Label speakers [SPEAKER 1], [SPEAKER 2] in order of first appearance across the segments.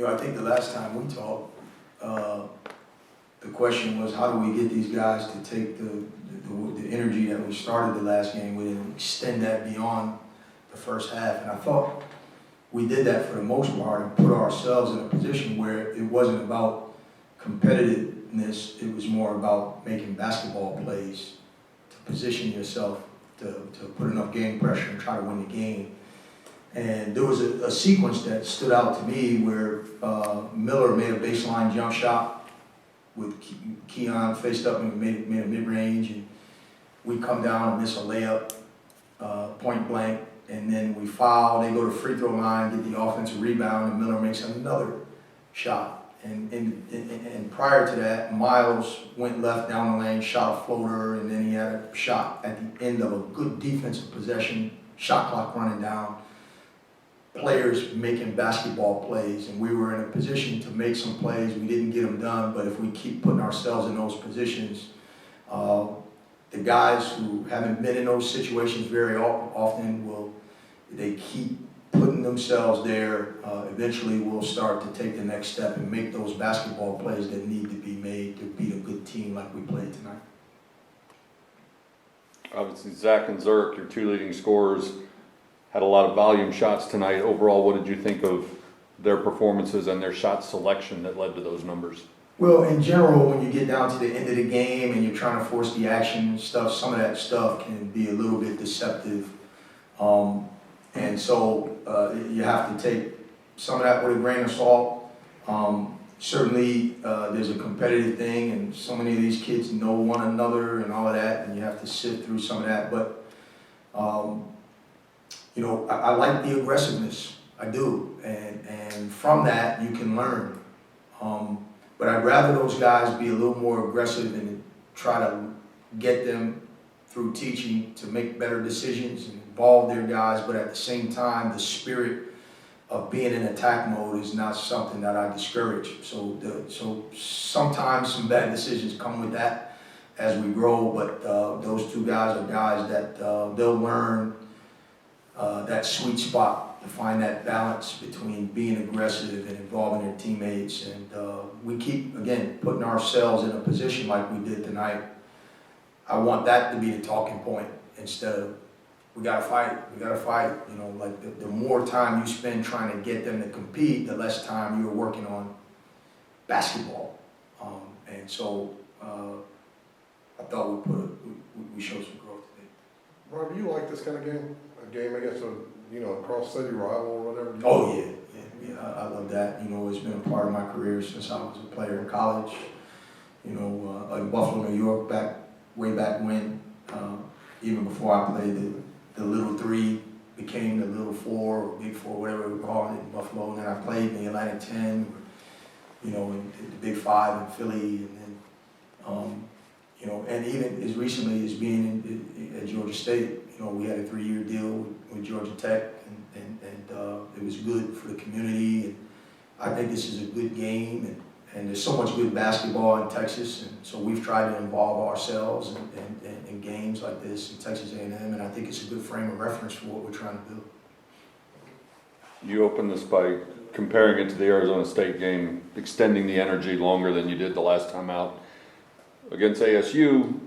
[SPEAKER 1] I think the last time we talked, the question was, how do we get these guys to take the energy that we started the last game with and extend that beyond the first half? And I thought we did that for the most part and put ourselves in a position where it wasn't about competitiveness, it was more about making basketball plays to position yourself to put enough game pressure and try to win the game. And there was a sequence that stood out to me where Miller made a baseline jump shot with Keon faced up and made a mid-range, and we come down and miss a layup, point blank, and then we foul, they go to free throw line, get the offensive rebound, and Miller makes another shot. And prior to that, Miles went left down the lane, shot a floater, and then he had a shot at the end of a good defensive possession, shot clock running down, players making basketball plays, and we were in a position to make some plays. We didn't get them done, but if we keep putting ourselves in those positions, the guys who haven't been in those situations very often they keep putting themselves there, eventually we'll start to take the next step and make those basketball plays that need to be made to beat a good team like we played tonight.
[SPEAKER 2] Obviously, Zach and Zerk, your two leading scorers, had a lot of volume shots tonight. Overall, what did you think of their performances and their shot selection that led to those numbers?
[SPEAKER 1] Well, in general, when you get down to the end of the game and you're trying to force the action and stuff, some of that stuff can be a little bit deceptive. And so you have to take some of that with a grain of salt. Certainly, there's a competitive thing, and so many of these kids know one another and all of that, and you have to sift through some of that. But, I like the aggressiveness. I do. And from that, you can learn. But I'd rather those guys be a little more aggressive and try to get them through teaching to make better decisions and involve their guys, but at the same time, the spirit of being in attack mode is not something that I discourage. So sometimes some bad decisions come with that as we grow, but those two guys are guys that they'll learn that sweet spot to find that balance between being aggressive and involving their teammates. And we keep, again, putting ourselves in a position like we did tonight. I want that to be the talking point instead of, we gotta fight it. Like the more time you spend trying to get them to compete, the less time you're working on basketball. And so I thought we showed some growth today.
[SPEAKER 3] Rob, you like this kind of game? A game against a cross-city rival or whatever?
[SPEAKER 1] Oh yeah, I love that. It's been a part of my career since I was a player in college. In Buffalo, New York, way back when, even before I played, the little three became the little four or big four, whatever we call it in Buffalo. And then I played in the Atlantic 10, in the Big Five in Philly, and then, and even as recently as being at Georgia State, we had a 3-year deal with Georgia Tech, and it was good for the community. And I think this is a good game, and there's so much good basketball in Texas, and so we've tried to involve ourselves in games like this in Texas A&M, and I think it's a good frame of reference for what we're trying to do.
[SPEAKER 2] You opened this by comparing it to the Arizona State game, extending the energy longer than you did the last time out. Against ASU,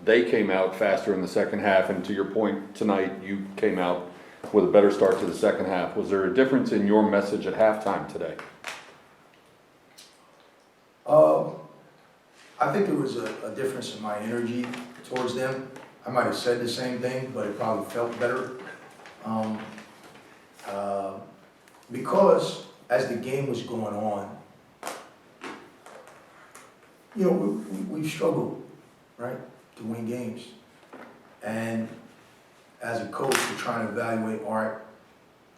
[SPEAKER 2] they came out faster in the second half, and to your point tonight, you came out with a better start to the second half. Was there a difference in your message at halftime today?
[SPEAKER 1] I think there was a difference in my energy towards them. I might have said the same thing, but it probably felt better. Because as the game was going on, we've struggled, right, to win games. And as a coach, we're trying to evaluate, all right,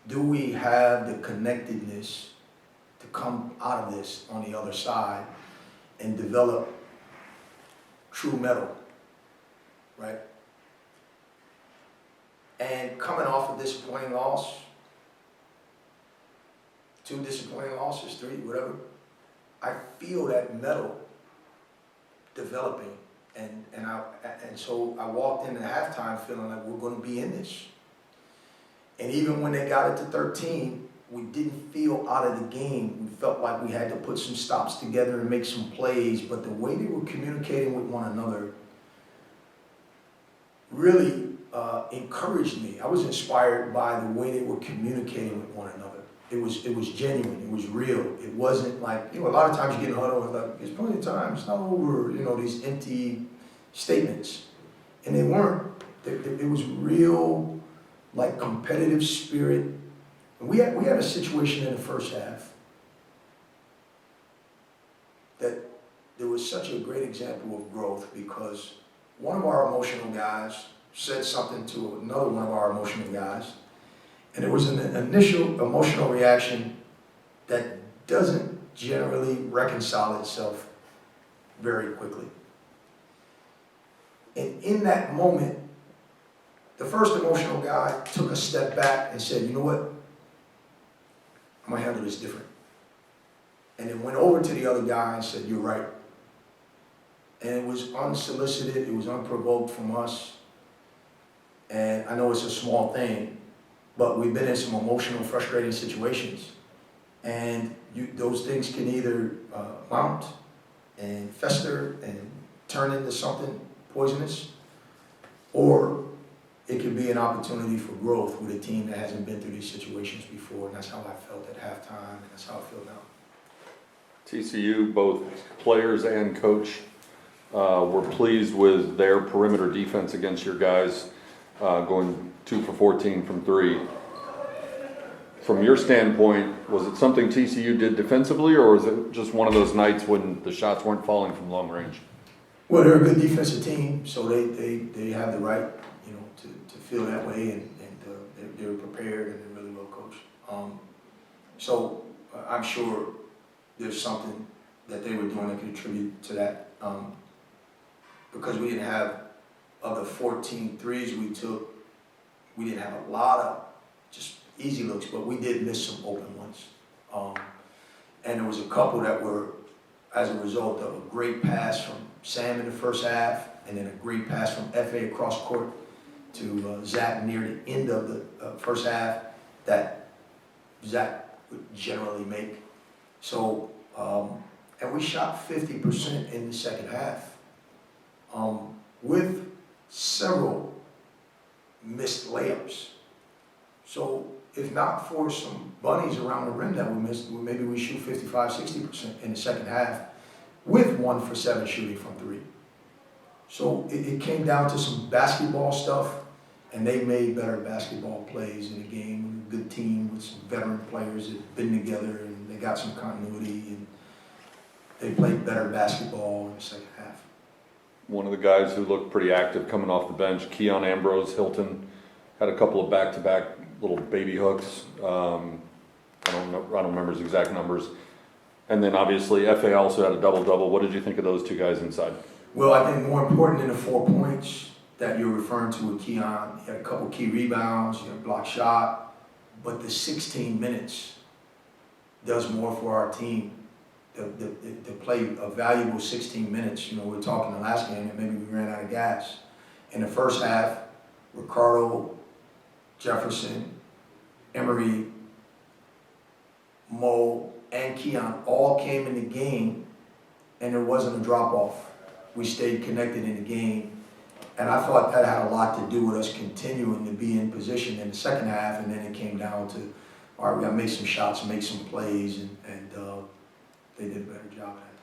[SPEAKER 1] do we have the connectedness to come out of this on the other side and develop true metal, right? And coming off a disappointing loss, 2 disappointing losses, 3, whatever, I feel that metal developing, and so I walked into halftime feeling like we're going to be in this. And even when they got it to 13, we didn't feel out of the game. We felt like we had to put some stops together and make some plays, but the way they were communicating with one another really encouraged me. I was inspired by the way they were communicating with one another. It was genuine, it was real. It wasn't like, a lot of times you get in a huddle and like, there's plenty of time, it's not over, these empty statements. And they weren't. It was real, like, competitive spirit. And we had a situation in the first half that there was such a great example of growth because one of our emotional guys said something to another one of our emotional guys, and it was an initial emotional reaction that doesn't generally reconcile itself very quickly. And in that moment, the first emotional guy took a step back and said, you know what? I'm gonna handle this different. And then went over to the other guy and said, you're right. And it was unsolicited, it was unprovoked from us. And I know it's a small thing, but we've been in some emotional, frustrating situations. And those things can either mount and fester and turn into something poisonous, or it could be an opportunity for growth with a team that hasn't been through these situations before. And that's how I felt at halftime, and that's how I feel now.
[SPEAKER 2] TCU, both players and coach, were pleased with their perimeter defense against your guys, going 2 for 14 from 3. From your standpoint, was it something TCU did defensively, or was it just one of those nights when the shots weren't falling from long range?
[SPEAKER 1] Well, they're a good defensive team, so they have the right, to feel that way, and they're prepared and they're really well coached. So I'm sure there's something that they were doing that contributed to that, because we didn't have, of the 14 threes we took, we didn't have a lot of just easy looks, but we did miss some open ones. And there was a couple that were as a result of a great pass from Sam in the first half, and then a great pass from F.A. across court to Zach near the end of the first half that Zach would generally make. So, and we shot 50% in the second half, with several missed layups. So if not for some bunnies around the rim that we missed, maybe we shoot 55-60% in the second half with 1 for 7 shooting from 3. So it came down to some basketball stuff, and they made better basketball plays in the game. A good team with some veteran players that have been together, and they got some continuity, and they played better basketball in the second half.
[SPEAKER 2] One of the guys who looked pretty active coming off the bench, Keon Ambrose Hilton, had a couple of back-to-back little baby hooks. I don't remember his exact numbers. And then obviously F.A. also had a double-double. What did you think of those two guys inside?
[SPEAKER 1] Well, I think more important than the 4 points that you're referring to with Keon, he had a couple key rebounds, he had a block shot, but the 16 minutes does more for our team. To play a valuable 16 minutes, we were talking the last game that maybe we ran out of gas. In the first half, Ricardo, Jefferson, Emery, Mo, and Keon all came in the game, and there wasn't a drop-off. We stayed connected in the game, and I thought that had a lot to do with us continuing to be in position in the second half, and then it came down to, all right, we got to make some shots, make some plays, and they did a better job at it.